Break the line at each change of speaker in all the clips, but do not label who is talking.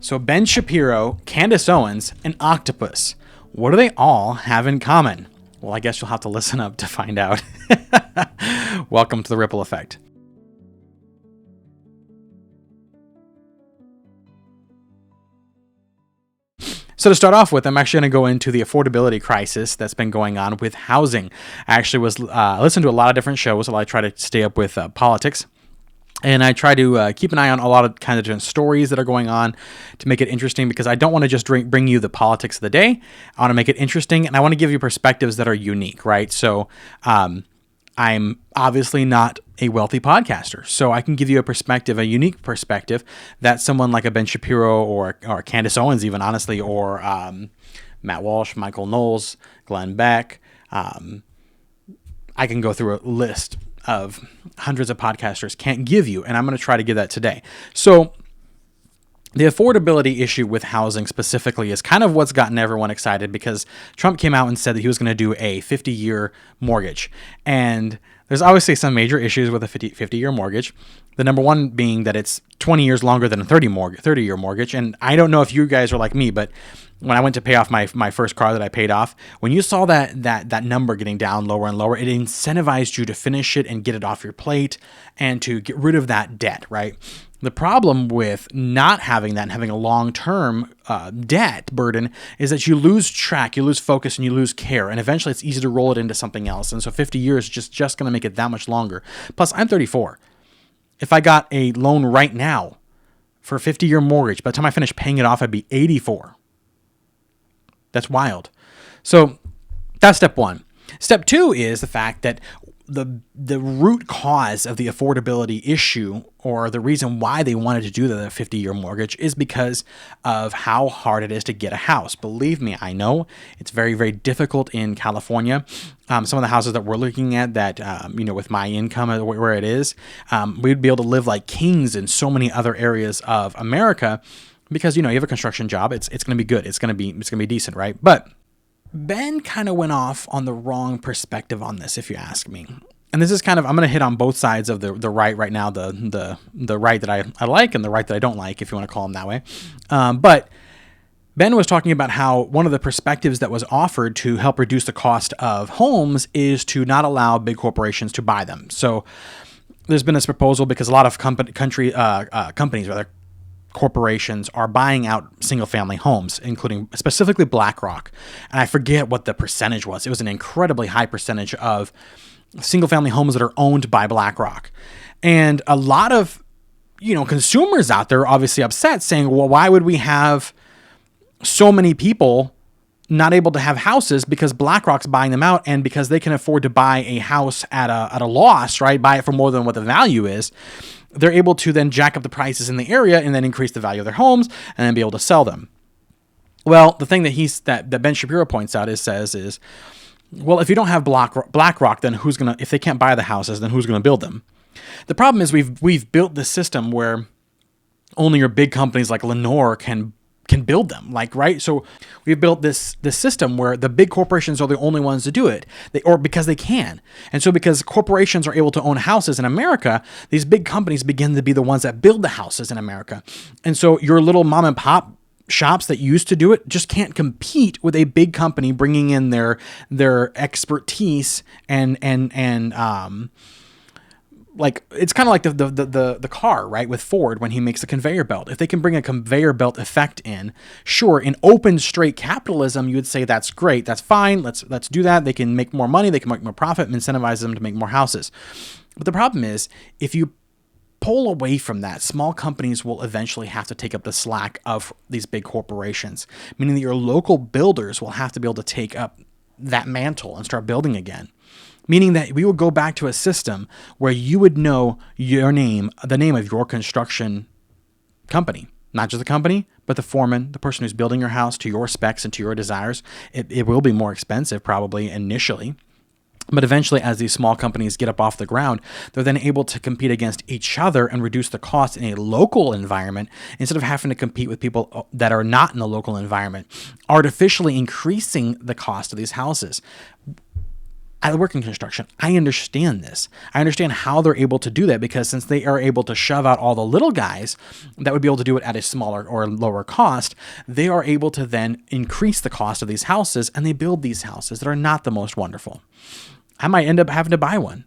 So Ben Shapiro, Candace Owens, and Octopus. What do they all have in common? Well, I guess you'll have to listen up to find out. Welcome to the Ripple Effect. So to start off with, I'm actually going to go into the affordability crisis that's been going on with housing. I actually was listened to a lot of different shows, while I try to stay up with politics. And I try to keep an eye on a lot of kind of different stories that are going on to make it interesting, because I don't want to just bring you the politics of the day. I want to make it interesting, and I want to give you perspectives that are unique, right? So I'm obviously not a wealthy podcaster, so I can give you a perspective, a unique perspective that someone like a Ben Shapiro or Candace Owens, even honestly, or Matt Walsh, Michael Knowles, Glenn Beck. I can go through a list of hundreds of podcasters can't give you, and I'm going to try to give that today. So the affordability issue with housing specifically is kind of what's gotten everyone excited, because Trump came out and said that he was going to do a 50-year mortgage. And there's obviously some major issues with a 50-year mortgage. The number one being that it's 20 years longer than a 30-year mortgage. And I don't know if you guys are like me, but when I went to pay off my first car that I paid off, when you saw that number getting down lower and lower, it incentivized you to finish it and get it off your plate and to get rid of that debt, right? The problem with not having that and having a long-term debt burden is that you lose track, you lose focus, and you lose care. And eventually it's easy to roll it into something else. And so 50 years is just going to make it that much longer. Plus, I'm 34. If I got a loan right now for a 50-year mortgage, by the time I finish paying it off, I'd be 84. That's wild. So that's step one. Step two is the fact that the root cause of the affordability issue, or the reason why they wanted to do the 50-year mortgage, is because of how hard it is to get a house. Believe me, I know it's very, very difficult in California. Some of the houses that we're looking at that, with my income where it is, we'd be able to live like kings in so many other areas of America, because, you have a construction job. It's going to be good. It's going to be decent, right? But Ben kind of went off on the wrong perspective on this, if you ask me. And this is kind of, I'm going to hit on both sides of the right now, the right that I like and the right that I don't like, if you want to call them that way. But Ben was talking about how one of the perspectives that was offered to help reduce the cost of homes is to not allow big corporations to buy them. So there's been this proposal because a lot of companies, corporations are buying out single-family homes, including specifically Blackrock. And I forget what the percentage was. It was an incredibly high percentage of single-family homes that are owned by Blackrock. And a lot of, consumers out there are obviously upset, saying, well, why would we have so many people not able to have houses because BlackRock's buying them out, and because they can afford to buy a house at a loss, right? Buy it for more than what the value is. They're able to then jack up the prices in the area and then increase the value of their homes and then be able to sell them. Well, the thing that Ben Shapiro points out is, well, if you don't have BlackRock, then if they can't buy the houses, then who's going to build them? The problem is we've built this system where only your big companies like Lenore can build them, right? So we've built this system where the big corporations are the only ones to do it, because they can. And so because corporations are able to own houses in America, these big companies begin to be the ones that build the houses in America. And so your little mom and pop shops that used to do it just can't compete with a big company bringing in their expertise and it's kind of like the car, right, with Ford when he makes the conveyor belt. If they can bring a conveyor belt effect in, sure, in open straight capitalism, you would say that's great, that's fine, let's do that. They can make more money, they can make more profit, and incentivize them to make more houses. But the problem is, if you pull away from that, small companies will eventually have to take up the slack of these big corporations, meaning that your local builders will have to be able to take up that mantle and start building again. Meaning that we would go back to a system where you would know the name of your construction company. Not just the company, but the foreman, the person who's building your house to your specs and to your desires. It will be more expensive probably initially. But eventually, as these small companies get up off the ground, they're then able to compete against each other and reduce the cost in a local environment instead of having to compete with people that are not in the local environment, artificially increasing the cost of these houses. I work in construction. I understand this. I understand how they're able to do that, because since they are able to shove out all the little guys that would be able to do it at a smaller or lower cost, they are able to then increase the cost of these houses, and they build these houses that are not the most wonderful. I might end up having to buy one.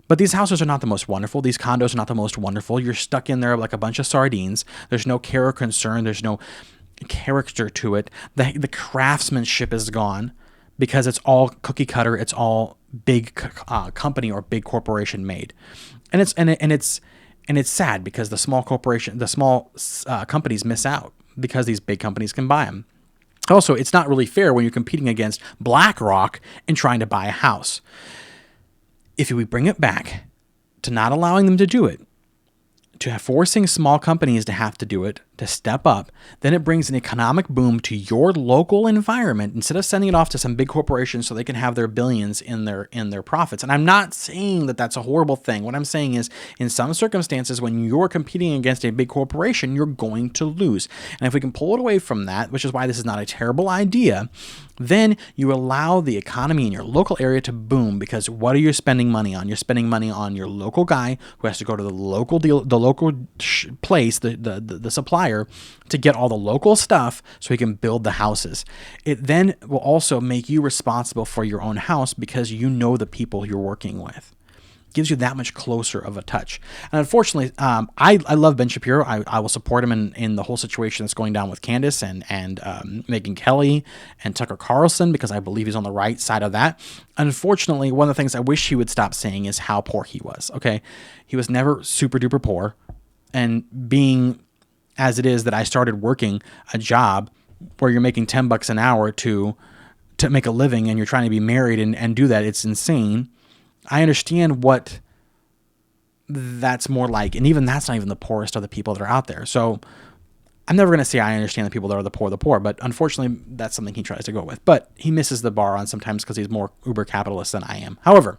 But these houses are not the most wonderful. These condos are not the most wonderful. You're stuck in there like a bunch of sardines. There's no care or concern. There's no character to it. The craftsmanship is gone, because it's all cookie cutter. It's all big company or big corporation made, and it's sad, because the small companies miss out because these big companies can buy them. Also, it's not really fair when you're competing against Blackrock and trying to buy a house. If we bring it back to not allowing them to do it, to forcing small companies to have to do it, to step up, then it brings an economic boom to your local environment instead of sending it off to some big corporations so they can have their billions in their profits. And I'm not saying that that's a horrible thing. What I'm saying is, in some circumstances, when you're competing against a big corporation, you're going to lose. And if we can pull it away from that, which is why this is not a terrible idea, then you allow the economy in your local area to boom, because what are you spending money on? You're spending money on your local guy who has to go to the local place, the supplier, to get all the local stuff so he can build the houses. It then will also make you responsible for your own house, because you know the people you're working with. Gives you that much closer of a touch. And unfortunately, I love Ben Shapiro. I will support him in the whole situation that's going down with Candace and Megyn Kelly and Tucker Carlson, because I believe he's on the right side of that. Unfortunately, one of the things I wish he would stop saying is how poor he was. Okay, he was never super duper poor, and being as it is that I started working a job where you're making $10 an hour to make a living, and you're trying to be married and do that, it's insane. I understand what that's more like. And even that's not even the poorest of the people that are out there. So I'm never going to say I understand the people that are the poor, but unfortunately that's something he tries to go with. But he misses the bar on sometimes because he's more uber capitalist than I am. However,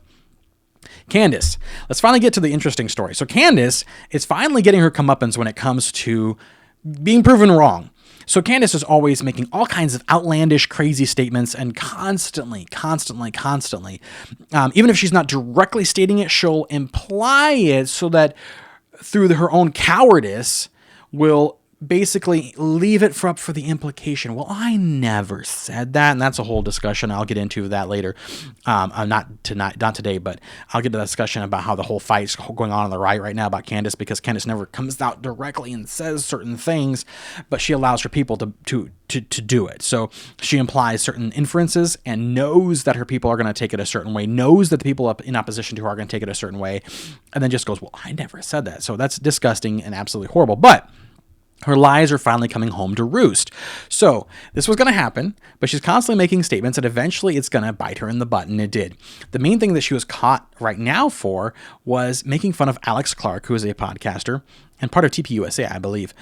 Candace, let's finally get to the interesting story. So Candace is finally getting her comeuppance when it comes to being proven wrong. So Candace is always making all kinds of outlandish, crazy statements, and constantly, even if she's not directly stating it, she'll imply it so that through her own cowardice will basically leave it up for the implication. Well, I never said that, and that's a whole discussion. I'll get into that later. Not today, but I'll get to the discussion about how the whole fight's going on the right now about Candace, because Candace never comes out directly and says certain things, but she allows her people to do it. So she implies certain inferences and knows that her people are going to take it a certain way, knows that the people up in opposition to her are going to take it a certain way, and then just goes, well, I never said that. So that's disgusting and absolutely horrible. But her lies are finally coming home to roost. So this was going to happen, but she's constantly making statements, and eventually it's going to bite her in the butt, and it did. The main thing that she was caught right now for was making fun of Alex Clark, who is a podcaster and part of TPUSA, I believe,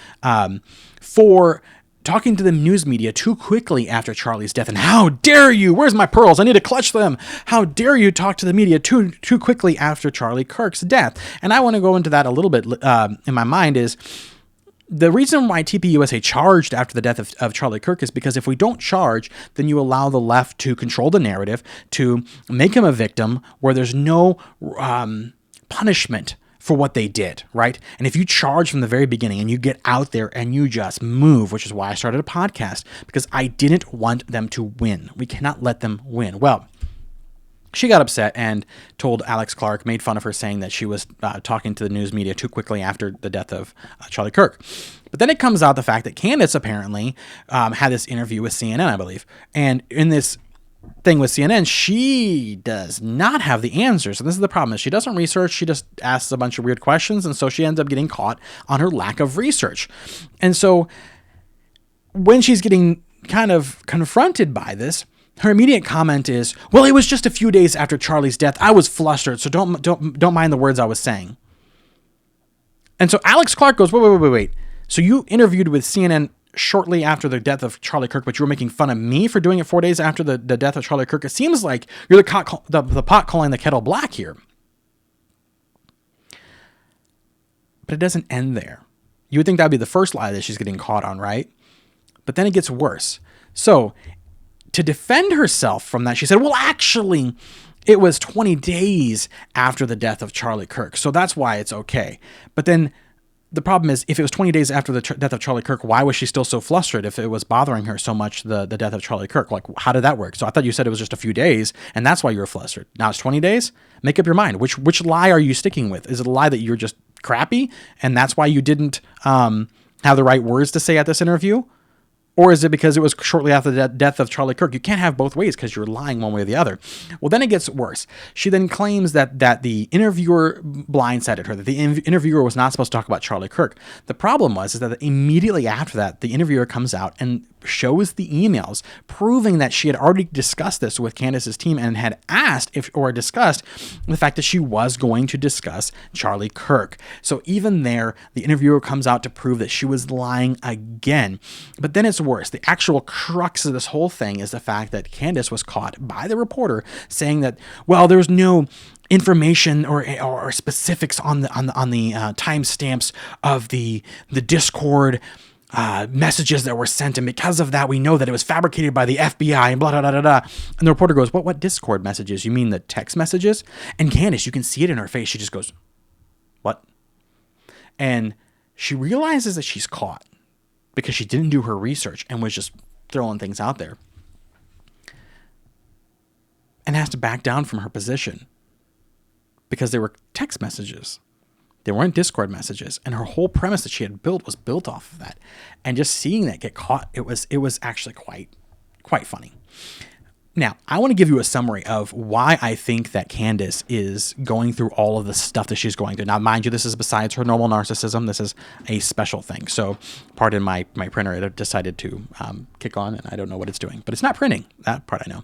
for talking to the news media too quickly after Charlie's death. And how dare you? Where's my pearls? I need to clutch them. How dare you talk to the media too quickly after Charlie Kirk's death? And I want to go into that a little bit in my mind is, the reason why TPUSA charged after the death of Charlie Kirk is because if we don't charge, then you allow the left to control the narrative, to make him a victim where there's no punishment for what they did, right? And if you charge from the very beginning and you get out there and you just move, which is why I started a podcast, because I didn't want them to win. We cannot let them win. Well, she got upset and told Alex Clark, made fun of her, saying that she was talking to the news media too quickly after the death of Charlie Kirk. But then it comes out the fact that Candace apparently had this interview with CNN, I believe. And in this thing with CNN, she does not have the answers. And this is the problem, is she doesn't research. She just asks a bunch of weird questions. And so she ends up getting caught on her lack of research. And so when she's getting kind of confronted by this, her immediate comment is, well, it was just a few days after Charlie's death. I was flustered, so don't mind the words I was saying. And so Alex Clark goes, wait. So you interviewed with CNN shortly after the death of Charlie Kirk, but you were making fun of me for doing it 4 days after the death of Charlie Kirk. It seems like you're the pot calling the kettle black here. But it doesn't end there. You would think that would be the first lie that she's getting caught on, right? But then it gets worse. So to defend herself from that, she said, well, actually, It was 20 days after the death of Charlie Kirk. So that's why it's okay. But then the problem is, if it was 20 days after the death of Charlie Kirk, why was she still so flustered if it was bothering her so much, the death of Charlie Kirk? Like, how did that work? So I thought you said it was just a few days, and that's why you were flustered. Now it's 20 days? Make up your mind. Which lie are you sticking with? Is it a lie that you're just crappy, and that's why you didn't have the right words to say at this interview? Or is it because it was shortly after the death of Charlie Kirk? You can't have both ways because you're lying one way or the other. Well, then it gets worse. She then claims that the interviewer blindsided her, that the interviewer was not supposed to talk about Charlie Kirk. The problem was that immediately after that, the interviewer comes out and shows the emails proving that she had already discussed this with Candace's team and had asked discussed the fact that she was going to discuss Charlie Kirk. So even there, the interviewer comes out to prove that she was lying again. But then it's worse. The actual crux of this whole thing is the fact that Candace was caught by the reporter saying that, well, there's no information or specifics on the timestamps of the Discord messages that were sent, and because of that, we know that it was fabricated by the FBI and blah, blah, blah, blah, blah. And the reporter goes, what Discord messages? You mean the text messages? And Candace, you can see it in her face. She just goes, what? And she realizes that she's caught because she didn't do her research and was just throwing things out there, and has to back down from her position because they were text messages. They weren't Discord messages, and her whole premise that she had built was built off of that. And just seeing that get caught, it was actually quite funny. Now, I want to give you a summary of why I think that Candace is going through all of the stuff that she's going through. Now, mind you, this is besides her normal narcissism. This is a special thing. So, pardon my printer. It decided to kick on, and I don't know what it's doing. But it's not printing. That part I know.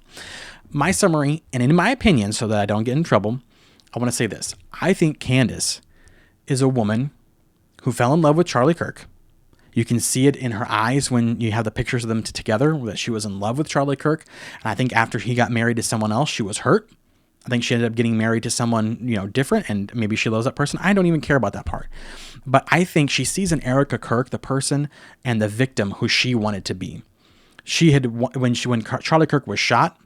My summary, and in my opinion, so that I don't get in trouble, I want to say this. I think Candace is a woman who fell in love with Charlie Kirk. You can see it in her eyes when you have the pictures of them together, that she was in love with Charlie Kirk. And I think after he got married to someone else, she was hurt. I think she ended up getting married to someone, different, and maybe she loves that person. I don't even care about that part. But I think she sees in Erica Kirk the person and the victim who she wanted to be. She had, when Charlie Kirk was shot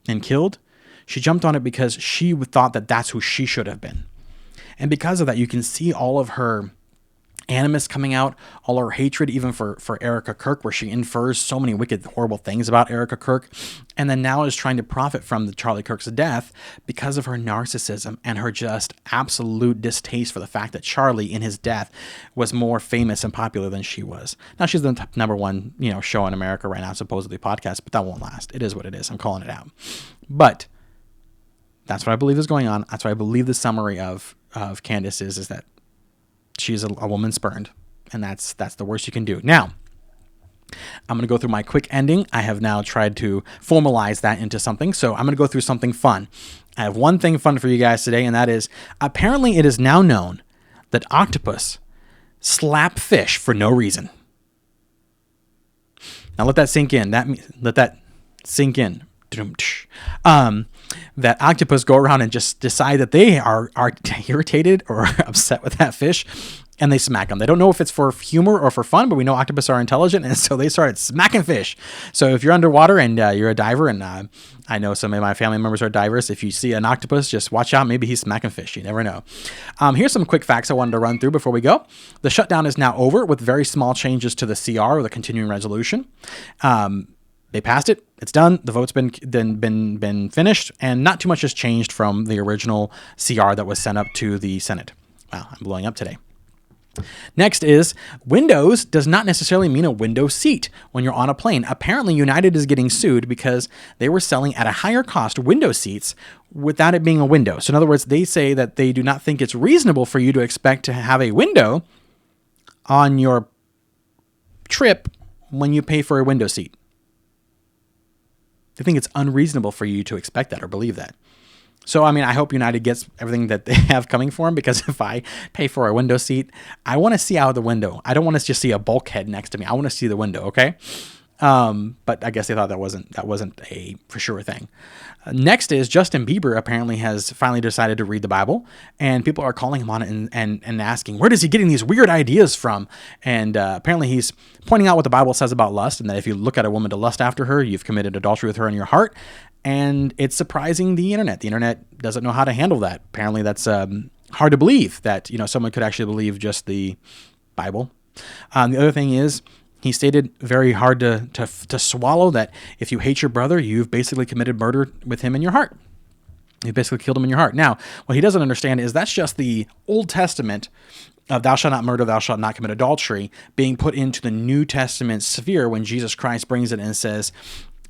and killed, she jumped on it because she thought that that's who she should have been. And because of that, you can see all of her animus coming out, all her hatred, even for Erica Kirk, where she infers so many wicked, horrible things about Erica Kirk, and then now is trying to profit from the Charlie Kirk's death because of her narcissism and her just absolute distaste for the fact that Charlie, in his death, was more famous and popular than she was. Now, she's the number one, show in America right now, supposedly podcast, but that won't last. It is what it is. I'm calling it out. But that's what I believe is going on. That's what I believe the summary of Candace is that she's a woman spurned, and that's the worst you can do. Now, I'm going to go through my quick ending. I have now tried to formalize that into something, so I'm going to go through something fun. I have one thing fun for you guys today, and that is, apparently it is now known that octopus slap fish for no reason. Now let that sink in. Let that sink in. That octopus go around and just decide that they are irritated or upset with that fish, and they smack them. They don't know if it's for humor or for fun, but we know octopus are intelligent, and so they started smacking fish. So if you're underwater and you're a diver, and I know some of my family members are divers, if you see an octopus, just watch out. Maybe he's smacking fish. You never know. Here's some quick facts I wanted to run through before we go. The shutdown is now over with very small changes to the CR, or the continuing resolution. They passed it. It's done. The vote's been finished, and not too much has changed from the original CR that was sent up to the Senate. Wow, I'm blowing up today. Next is, Windows does not necessarily mean a window seat when you're on a plane. Apparently, United is getting sued because they were selling at a higher cost window seats without it being a window. So in other words, they say that they do not think it's reasonable for you to expect to have a window on your trip when you pay for a window seat. I think it's unreasonable for you to expect that or believe that. So, I hope United gets everything that they have coming for them, because if I pay for a window seat, I want to see out the window. I don't want to just see a bulkhead next to me. I want to see the window, okay? But I guess they thought that wasn't a for sure thing. Next is Justin Bieber apparently has finally decided to read the Bible, and people are calling him on it and asking, where does he getting these weird ideas from? And apparently he's pointing out what the Bible says about lust, and that if you look at a woman to lust after her, you've committed adultery with her in your heart. And it's surprising the internet. The internet doesn't know how to handle that. Apparently that's hard to believe that, someone could actually believe just the Bible. The other thing is, he stated very hard to swallow that if you hate your brother, you've basically committed murder with him in your heart. You basically killed him in your heart. Now, what he doesn't understand is that's just the Old Testament of thou shalt not murder, thou shalt not commit adultery, being put into the New Testament sphere when Jesus Christ brings it and says,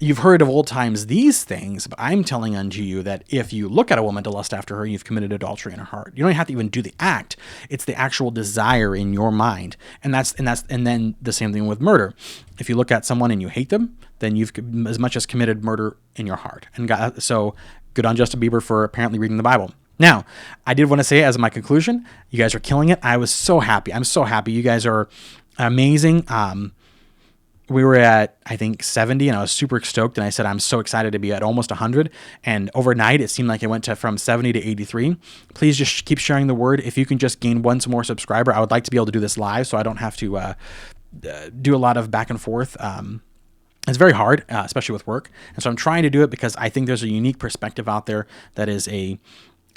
you've heard of old times these things, but I'm telling unto you that if you look at a woman to lust after her, you've committed adultery in her heart. You don't have to even do the act. It's the actual desire in your mind. And then the same thing with murder. If you look at someone and you hate them, then you've as much as committed murder in your heart. And so good on Justin Bieber for apparently reading the Bible. Now, I did want to say as my conclusion, you guys are killing it. I was so happy. I'm so happy. You guys are amazing. We were at, I think, 70, and I was super stoked, and I said I'm so excited to be at almost 100, and overnight, it seemed like it went from 70 to 83. Please just keep sharing the word. If you can just gain one more subscriber, I would like to be able to do this live, so I don't have to do a lot of back and forth. It's very hard, especially with work, and so I'm trying to do it because I think there's a unique perspective out there that is a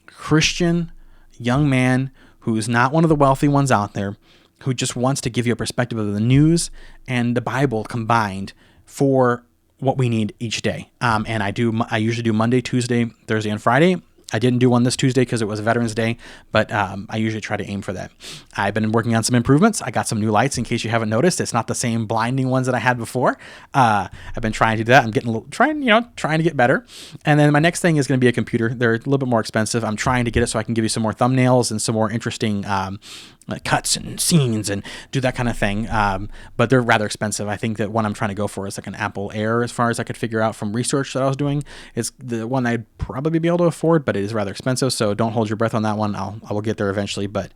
Christian young man who's not one of the wealthy ones out there, who just wants to give you a perspective of the news and the Bible combined for what we need each day. And I usually do Monday, Tuesday, Thursday, and Friday. I didn't do one this Tuesday because it was Veterans Day, but I usually try to aim for that. I've been working on some improvements. I got some new lights in case you haven't noticed. It's not the same blinding ones that I had before. I've been trying to do that. I'm getting trying to get better. And then my next thing is going to be a computer. They're a little bit more expensive. I'm trying to get it so I can give you some more thumbnails and some more interesting cuts and scenes and do that kind of thing. But they're rather expensive. I think that one I'm trying to go for is like an Apple Air, as far as I could figure out from research that I was doing. It's the one I'd probably be able to afford, but it is rather expensive. So don't hold your breath on that one. I will get there eventually, but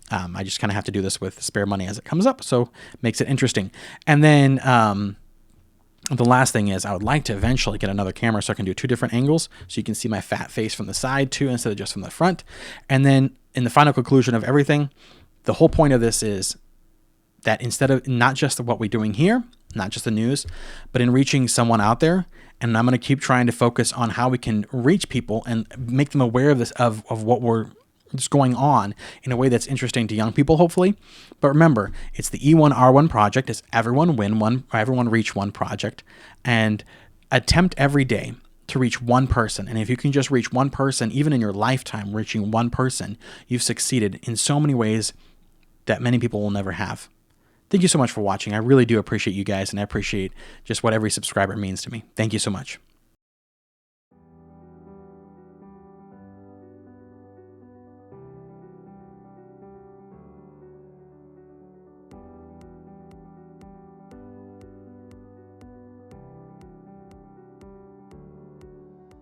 I just kind of have to do this with spare money as it comes up. So it makes it interesting. And then the last thing is I would like to eventually get another camera so I can do two different angles so you can see my fat face from the side too, instead of just from the front. And then in the final conclusion of everything, the whole point of this is that instead of not just what we're doing here, not just the news, but in reaching someone out there, and I'm going to keep trying to focus on how we can reach people and make them aware of this, of what is going on in a way that's interesting to young people, hopefully. But remember, it's the E1R1 project. It's everyone win one, or everyone reach one project, and attempt every day to reach one person. And if you can just reach one person, even in your lifetime, reaching one person, you've succeeded in so many ways that many people will never have. Thank you so much for watching. I really do appreciate you guys, and I appreciate just what every subscriber means to me. Thank you so much.